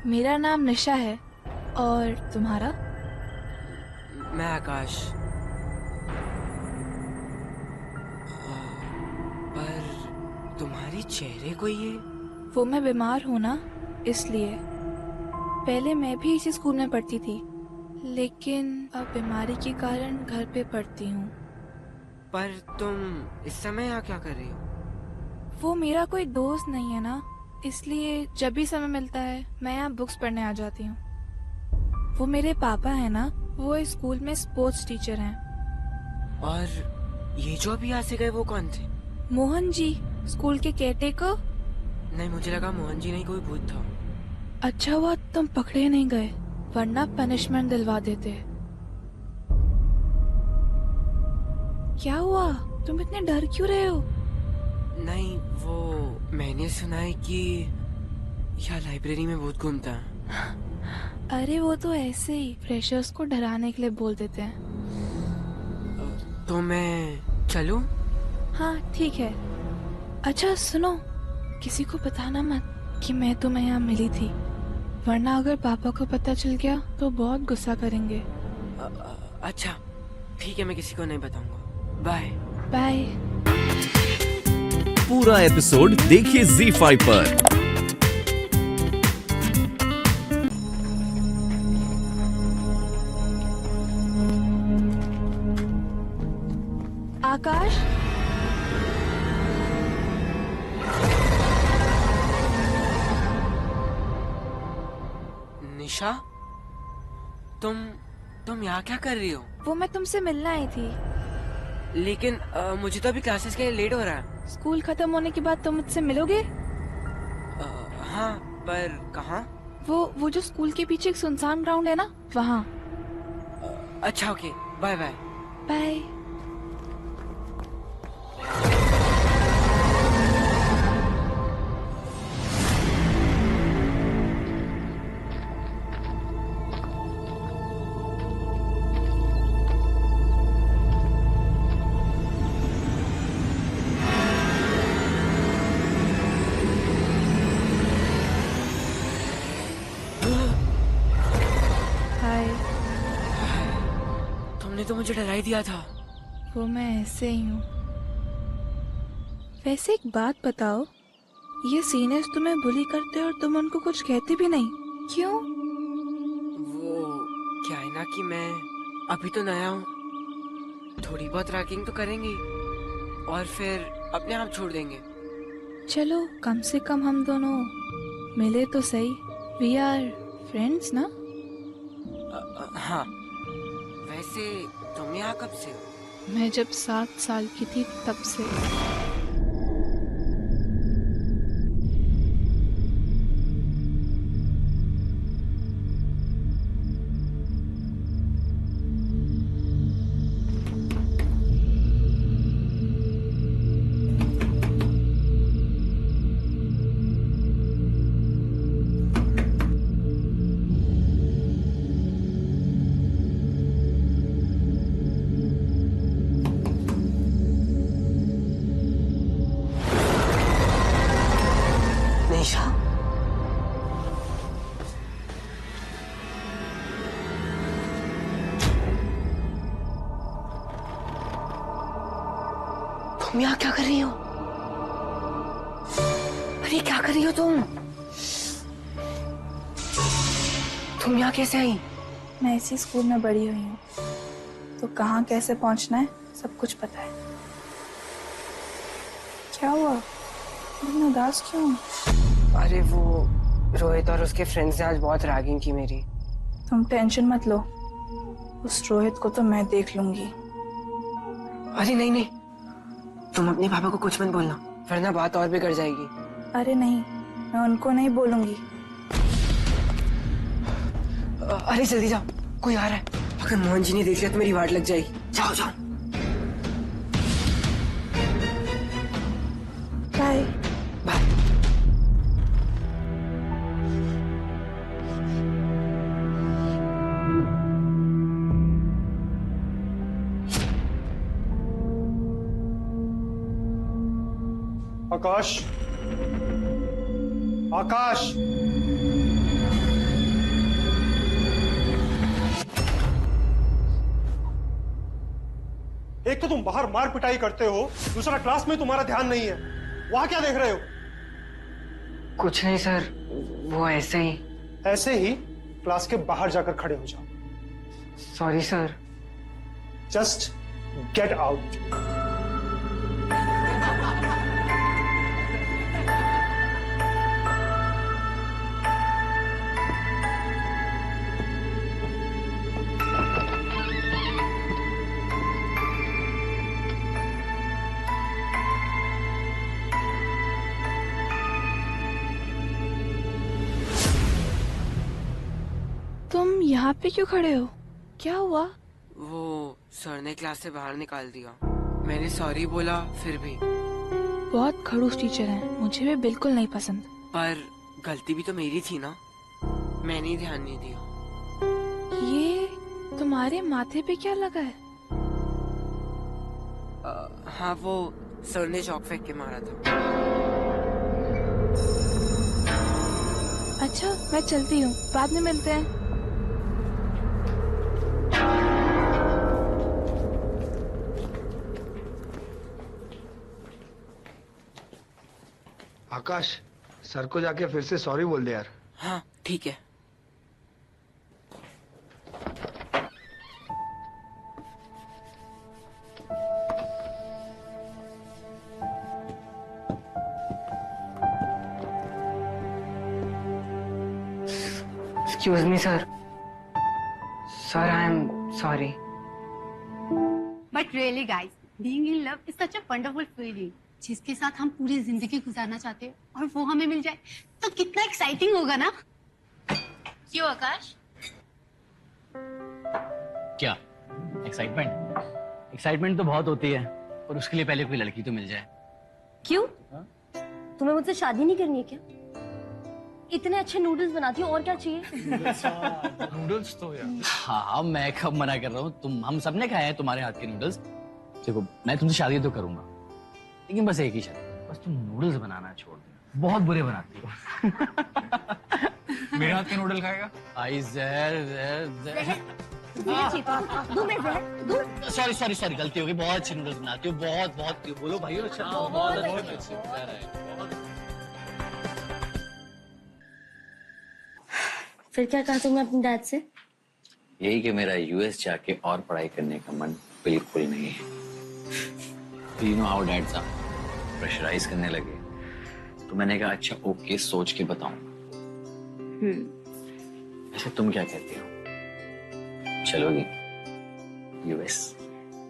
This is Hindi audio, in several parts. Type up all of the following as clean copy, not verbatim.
मेरा नाम निशा है। और तुम्हारा? मैं आकाश। पर तुम्हारी चेहरे को ये। वो मैं बीमार हूँ ना, इसलिए। पहले मैं भी इसी स्कूल में पढ़ती थी, लेकिन अब बीमारी के कारण घर पे पढ़ती हूँ। पर तुम इस समय यहाँ क्या कर रही हो? वो मेरा कोई दोस्त नहीं है ना, इसलिए जब भी समय मिलता है मैं यहाँ बुक्स पढ़ने आ जाती हूँ। वो मेरे पापा है ना, वो इस स्कूल में स्पोर्ट्स टीचर हैं। और ये जो अभी यहाँ से गए वो कौन थे? मोहन जी, स्कूल के केयरटेकर। नहीं, मुझे लगा मोहन जी नहीं कोई भूत था। अच्छा हुआ तुम पकड़े नहीं गए, वरना पनिशमेंट दिलवा देते। क्या हुआ? तुम इतने डर क्यों रहे हो? नहीं, वो मैंने सुना है कि यह लाइब्रेरी में भूत घूमता है। अरे वो तो ऐसे ही फ्रेशर्स को डराने के लिए बोल देते हैं। तो मैं चलूं? हाँ ठीक है। अच्छा सुनो, किसी को बताना मत कि मैं तुम्हें यहाँ मिली थी, वरना अगर पापा को पता चल गया तो बहुत गुस्सा करेंगे। अच्छा ठीक है, मैं किसी को नहीं बताऊंगा। Bye bye. पूरा एपिसोड देखिए ZEE5 पर। आकाश, निशा, तुम यहाँ क्या कर रही हो? वो मैं तुमसे मिलने आई थी। लेकिन मुझे तो अभी क्लासेस के लिए लेट हो रहा है। स्कूल खत्म होने के बाद तुम मुझसे मिलोगे? हाँ, पर कहाँ? वो जो स्कूल के पीछे एक सुनसान ग्राउंड है ना, वहाँ। अच्छा ओके, बाय बाय। बाय। हाय। तुमने तो मुझे डरा ही दिया था। वो मैं ऐसे ही हूँ। वैसे एक बात बताओ, ये सीनियर्स तुम्हें बुली करते और तुम उनको कुछ कहते भी नहीं, क्यों? वो क्या है ना कि मैं अभी तो नया हूँ, थोड़ी बहुत रैगिंग तो करेंगे और फिर अपने आप छोड़ देंगे। चलो कम से कम हम दोनों मिले तो सही। वी आर फ्रेंड्स ना? हाँ, वैसे तुम यहाँ कब से हो? मैं जब 7 साल की थी तब से। निशा, तुम यहाँ क्या कर रही हो? अरे क्या कर रही हो तुम? तुम यहाँ कैसे आई? मैं इसी स्कूल में बड़ी हुई हूँ, तो कहाँ कैसे पहुँचना है सब कुछ पता है। क्या हुआ, तुम उदास क्यों? अरे वो रोहित और उसके फ्रेंड्स ने आज बहुत रैगिंग की मेरी। तुम टेंशन मत लो, उस रोहित को तो मैं देख लूंगी। अरे नहीं नहीं, तुम अपने पापा को कुछ मत बोलना, वरना बात और बिगड़ जाएगी। अरे नहीं, मैं उनको नहीं बोलूंगी। अरे जल्दी जाओ, कोई आ रहा है। अगर मोहन जी ने देख लिया तो मेरी वाट लग जाएगी। जाओ जाओ। बाय। बाय। आकाश, आकाश, एक तो तुम बाहर मार पिटाई करते हो, दूसरा क्लास में तुम्हारा ध्यान नहीं है। वहां क्या देख रहे हो? कुछ नहीं सर, वो ऐसे ही। ऐसे ही क्लास के बाहर जाकर खड़े हो जाओ। Sorry sir. Just get out. तुम यहाँ पे क्यों खड़े हो? क्या हुआ? वो सर ने क्लास से बाहर निकाल दिया। मैंने सॉरी बोला फिर भी। बहुत खड़ूस टीचर हैं, मुझे भी बिल्कुल नहीं पसंद। पर गलती भी तो मेरी थी ना, मैंने ही ध्यान नहीं दिया। ये तुम्हारे माथे पे क्या लगा है? हाँ, वो सर ने चौक फेंक के मारा था। अच्छा, मैं चलती हूँ, बाद में मिलते हैं। आकाश, सर को जाके फिर से सॉरी बोल दे यार। हाँ ठीक है। Excuse me sir. Sir, I am sorry. But really guys, being in love is such a wonderful feeling. जिसके साथ हम पूरी जिंदगी गुजारना चाहते हैं और वो हमें मिल जाए तो कितना एक्साइटिंग होगा ना? क्यों आकाश? क्या एक्साइटमेंट तो बहुत होती है, और उसके लिए पहले कोई लड़की तो मिल जाए। क्यों? तुम्हें मुझसे शादी नहीं करनी है क्या? इतने अच्छे नूडल्स बनाती हो, और क्या चाहिए? नूडल्स तो यार। हाँ, मैं कब मना कर रहा हूँ, हम सबने खाए हैं तुम्हारे हाथ के नूडल्स। देखो, मैं तुमसे शादी तो करूंगा, लेकिन बस एक ही शर्त, बस तुम नूडल्स बनाना छोड़ दो। बहुत बुरे बनाती हो। मेरे हाथ के नूडल खाएगा? आई सॉरी गलती हो गई। बहुत अच्छे नूडल्स बनाती हो, बहुत बोलो भाई। अच्छा, बहुत अच्छे। फिर क्या कहा तुमने अपने डैड से? यही कि मेरा यूएस जाके और पढ़ाई करने का मन बिल्कुल नहीं है। You know how dads are, pressurise करने लगे, तो मैंने कहा अच्छा ओके, सोच के बताऊंगा। ऐसे तुम क्या कहती हो, चलोगी यूएस?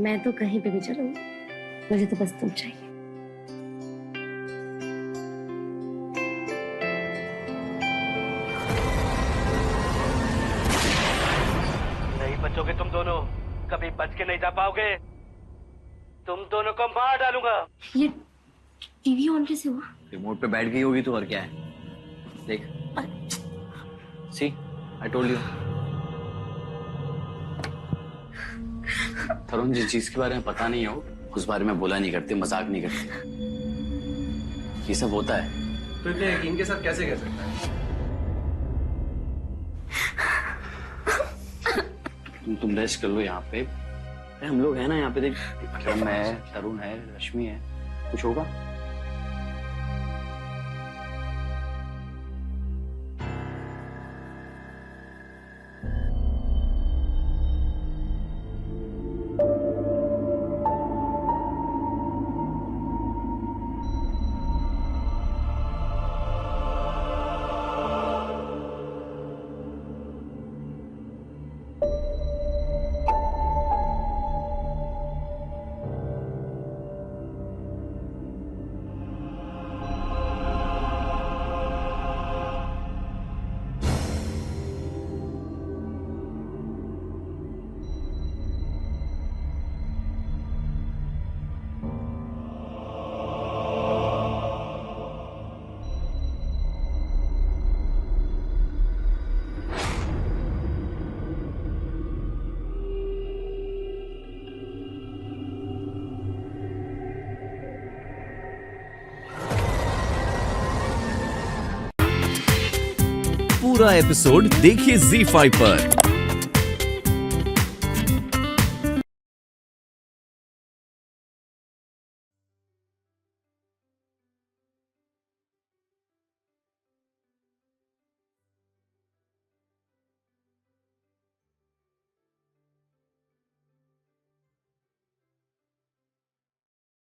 मैं तो कहीं पे भी चलूंगी, मुझे तो बस तुम चाहिए। नहीं बचोगे तुम दोनों, कभी बच के नहीं जा पाओगे। तुम दोनों को मार डालूंगा। ये टीवी ऑन कैसे हुआ? रिमोट पे बैठ गई होगी तो, और क्या है। देख, सी आई टोल्ड यू। तरुण, जिस चीज के बारे में पता नहीं हो उस बारे में बोला नहीं करते, मजाक नहीं करते। ये सब होता है। तो इतने यकीन के साथ कैसे कह सकता है? तुम रेस्ट कर लो यहाँ पे। हम लोग हैं ना यहाँ पे। देख, अकरम है, तरुण है, रश्मि है, कुछ होगा। पूरा एपिसोड देखिए ZEE5 पर।